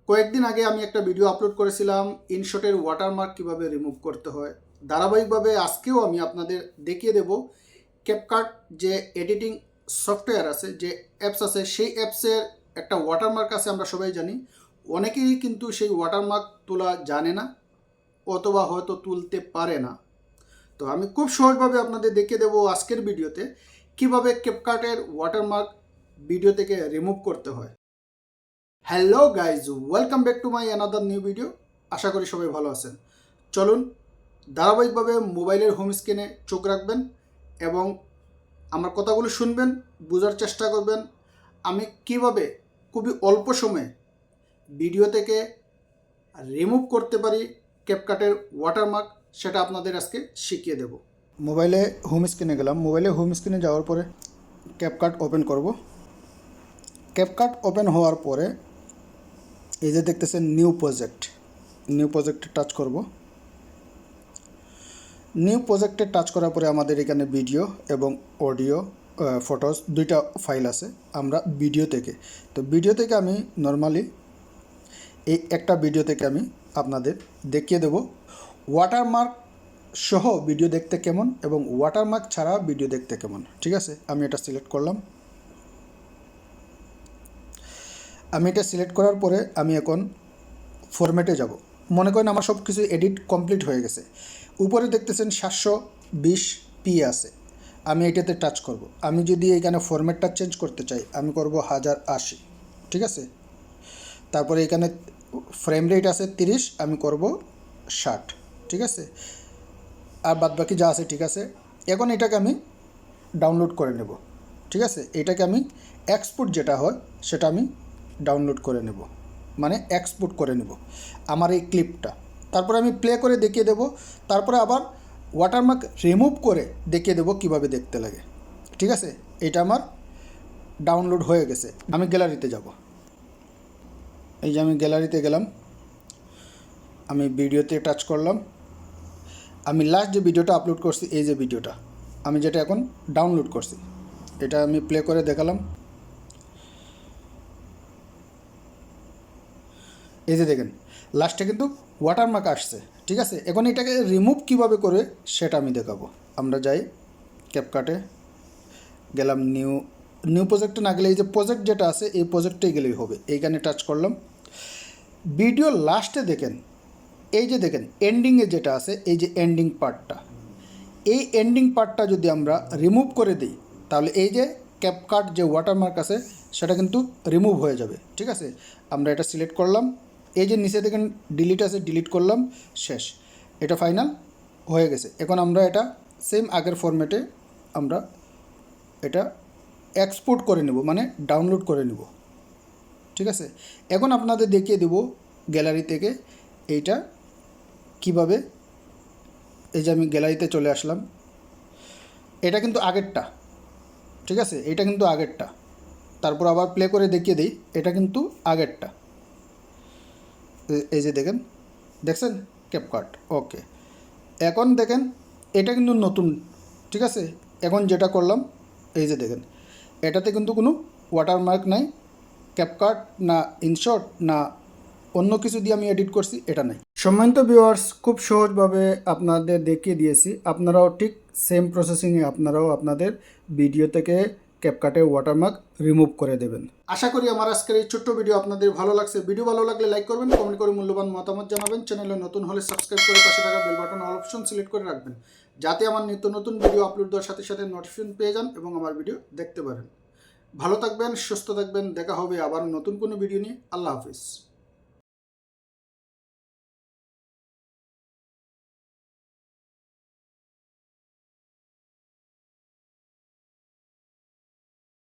কয়েকদিন আগে আমি একটা ভিডিও আপলোড করেছিলাম ইনশটের ওয়াটারমার্ক কিভাবে রিমুভ করতে হয়। ধারাবাহিকভাবে আজকেও আমি আপনাদের দেখিয়ে দেব ক্যাপকাট যে এডিটিং সফটওয়্যার আছে, যে অ্যাপস আছে, সেই অ্যাপসের একটা ওয়াটারমার্ক আছে, আমরা সবাই জানি। অনেকেই কিন্তু সেই ওয়াটারমার্ক তোলা জানে না অথবা হয়তো তুলতে পারে না। তো আমি খুব সহজভাবে আপনাদের দেখিয়ে দেবো আজকের ভিডিওতে কিভাবে ক্যাপকাটের ওয়াটারমার্ক ভিডিও থেকে রিমুভ করতে হয়। Hello guys, welcome back to my another new video. আশা করি সবাই ভালো আছেন। চলুন ধারাবাহিকভাবে মোবাইলের হোম স্ক্রিনে চোখ রাখবেন এবং আমার কথাগুলো শুনবেন, বোঝার চেষ্টা করবেন আমি কিভাবে খুবই অল্প সময়ে ভিডিও থেকে রিমুভ করতে পারি ক্যাপকাটের ওয়াটারমার্ক, সেটা আপনাদের আজকে শিখিয়ে দেব। মোবাইলে হোম স্ক্রিনে গেলাম। মোবাইলে হোম স্ক্রিনে যাওয়ার পরে ক্যাপকাট ওপেন করব। ক্যাপকাট ওপেন হওয়ার পরে এই যে দেখতেছেন নিউ প্রজেক্টে টাচ করব। নিউ প্রজেক্টে টাচ করার পরে আমাদের এখানে ভিডিও এবং অডিও, ফটোস দুইটা ফাইল আছে। আমরা ভিডিও থেকে আমি নর্মালি এই একটা ভিডিও থেকে আমি আপনাদের দেখিয়ে দেব ওয়াটারমার্ক সহ ভিডিও দেখতে কেমন এবং ওয়াটারমার্ক ছাড়া ভিডিও দেখতে কেমন। ঠিক আছে, আমি এটা সিলেক্ট করলাম। আমি এটা সিলেক্ট করার পরে আমি এখন ফরম্যাটে যাব। মনে করেন আমার সব কিছু এডিট কমপ্লিট হয়ে গেছে। উপরে দেখতেছেন 720p আছে। আমি এটাতে টাচ করব। আমি যদি এখানে ফরম্যাটটা চেঞ্জ করতে চাই আমি করব 1080। ঠিক আছে, তারপরে এখানে ফ্রেম রেট আছে 30, আমি করব 60। ঠিক আছে, আর বাদবাকি যা আছে ঠিক আছে। এখন এটাকে আমি ডাউনলোড করে নেব। ঠিক আছে, এটাকে আমি এক্সপোর্ট যেটা হয় সেটা আমি ডাউনলোড করে নেব, মানে এক্সপোর্ট করে নেব আমার এই ক্লিপটা। তারপরে আমি প্লে করে দেখিয়ে দেব, তারপরে আবার ওয়াটারমার্ক রিমুভ করে দেখিয়ে দেব কিভাবে দেখতে লাগে। ঠিক আছে, এটা আমার ডাউনলোড হয়ে গেছে। আমি গ্যালারিতে যাব। এই যে আমি গ্যালারিতে গেলাম, আমি ভিডিওতে টাচ করলাম। আমি লাস্ট যে ভিডিওটা আপলোড করছি, এই যে ভিডিওটা আমি যেটা এখন ডাউনলোড করছি, এটা আমি প্লে করে দেখালাম। এই যে দেখেন লাস্টে কিন্তু ওয়াটারমার্ক আসছে। ঠিক আছে, এখন এটাকে রিমুভ কিভাবে করে সেটা আমি দেখাবো। আমরা যাই ক্যাপকাটে, গেলাম নিউ প্রজেক্টে না গেলে এই যে প্রজেক্ট যেটা আছে এই প্রজেক্টেই গেলেই হবে। এইখানে টাচ করলাম। ভিডিও লাস্টে দেখেন, এই যে দেখেন এন্ডিংয়ে যেটা আছে, এই যে এন্ডিং পার্টটা, এই এন্ডিং পার্টটা যদি আমরা রিমুভ করে দিই তাহলে এই যে ক্যাপকাট যে ওয়াটারমার্ক আছে সেটা কিন্তু রিমুভ হয়ে যাবে। ঠিক আছে, আমরা এটা সিলেক্ট করলাম। এই যে নিচে দেখেন ডিলিট আছে, ডিলিট করলাম, শেষ। এটা ফাইনাল হয়ে গেছে। এখন আমরা এটা সেম আগের ফরম্যাটে আমরা এটা এক্সপোর্ট করে নেব, মানে ডাউনলোড করে নেব। ঠিক আছে, এখন আপনাদের দেখিয়ে দেব গ্যালারি থেকে এইটা কিভাবে। এই যে আমি গ্যালারিতে চলে আসলাম। এটা কিন্তু আগেরটা। ঠিক আছে, এটা কিন্তু আগেরটা। তারপর আবার প্লে করে দেখিয়ে দিই, এটা কিন্তু আগেরটা। এই যে দেখেন, দেখছেন ক্যাপকাট। ওকে, এখন দেখেন এটা কিন্তু নতুন। ঠিক আছে, এখন যেটা করলাম এই যে দেখেন এটাতে কিন্তু কোনো ওয়াটারমার্ক নাই। ক্যাপকাট না ইনশট না অন্য কিছু দিয়ে আমি এডিট করছি, এটা নাই। সম্মানিত ভিউয়ার্স, খুব সহজভাবে আপনাদের দেখিয়ে দিয়েছি। আপনারাও ঠিক সেম প্রসেসিংয়ে আপনারাও আপনাদের ভিডিও থেকে ক্যাপকাটে ওয়াটারমার্ক রিমুভ করে দেবেন। আশা করি আমার আজকের এই ছোট্ট ভিডিও আপনাদের ভালো লাগছে। ভিডিও ভালো লাগলে লাইক করবেন, কমেন্ট করে মূল্যবান মতামত জানাবেন। চ্যানেলে নতুন হলে সাবস্ক্রাইব করে পাশে থাকা bell button all option select করে রাখবেন, যাতে আমার নিত্য নতুন ভিডিও আপলোড দেওয়ার সাথে সাথে নোটিফিকেশন পেয়ে যান এবং আমার ভিডিও দেখতে পারেন। ভালো থাকবেন, সুস্থ থাকবেন। দেখা হবে আবার নতুন কোনো ভিডিও নিয়ে। আল্লাহ হাফিজ।